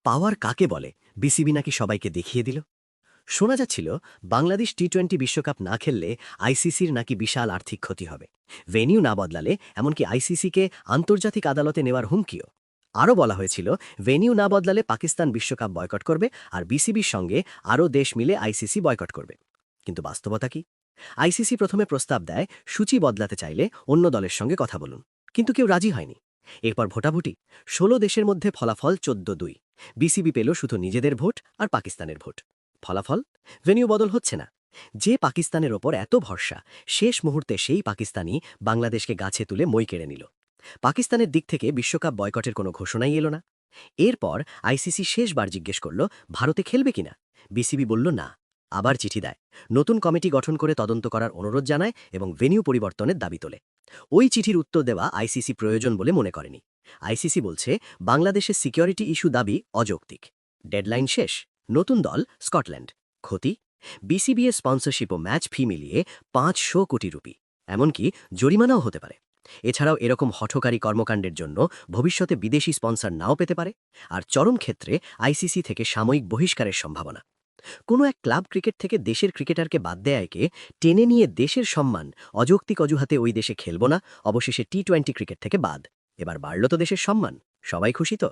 পাওয়ার কাকে বলে বিসিবি নাকি সবাইকে দেখিয়ে দিল। শোনা যাচ্ছিল বাংলাদেশ টি-20 বিশ্বকাপ না খেললে আইসিসির নাকি বিশাল আর্থিক ক্ষতি হবে, ভেন্যু না বদলালে এমনকি আইসিসিকে আন্তর্জাতিক আদালতে নেওয়ার হুমকিও। আরও বলা হয়েছিল ভেন্যু না বদলালে পাকিস্তান বিশ্বকাপ বয়কট করবে আর বিসিবির সঙ্গে আরও দেশ মিলে আইসিসি বয়কট করবে। কিন্তু বাস্তবতা কি? আইসিসি প্রথমে প্রস্তাব দেয় সূচি বদলাতে চাইলে অন্য দলের সঙ্গে কথা বলুন, কিন্তু কেউ রাজি হয়নি। এরপর ভোটাভুটি, ১৬ দেশের মধ্যে ফলাফল ১৪-২। বিসিবি পেল শুধু নিজেদের ভোট আর পাকিস্তানের ভোট। ফলাফল, ভেন্যু বদল হচ্ছে না। যে পাকিস্তানের ওপর এত ভরসা, শেষ মুহূর্তে সেই পাকিস্তানি বাংলাদেশকে গাছে তুলে মই কেড়ে নিল। পাকিস্তানের দিক থেকে বিশ্বকাপ বয়কটের কোনো ঘোষণাই এলো না। এরপর আইসিসি শেষবার জিজ্ঞেস করল ভারতে খেলবে কিনা। বিসিবি বলল না। আবার চিঠি দেয়, নতুন কমিটি গঠন করে তদন্ত করার অনুরোধ জানায় এবং ভেন্যু পরিবর্তনের দাবি তোলে। ওই চিঠির উত্তর দেওয়া আইসিসি প্রয়োজন বলে মনে করেনি। আইসিসি বলছে বাংলাদেশের সিকিউরিটি ইস্যু দাবি অযৌক্তিক। ডেডলাইন শেষ, নতুন দল স্কটল্যান্ড। ক্ষতি, বিসিবিএ স্পন্সরশিপ ও ম্যাচ ফি মিলিয়ে ৫০০ কোটি রুপি, এমনকি জরিমানাও হতে পারে। এছাড়াও এরকম হঠকারী কর্মকাণ্ডের জন্য ভবিষ্যতে বিদেশি স্পন্সর নাও পেতে পারে। আর চরম ক্ষেত্রে আইসিসি থেকে সাময়িক বহিষ্কারের সম্ভাবনা। কোনো এক ক্লাব ক্রিকেট থেকে দেশের ক্রিকেটারকে বাদ দেয়াকে টেনে নিয়ে দেশের সম্মান অযৌক্তিক অজুহাতে ওই দেশে খেলব না, অবশেষে টি-20 ক্রিকেট থেকে বাদ। এবার বাড়ল তো দেশের সম্মান, সবাই খুশি তো?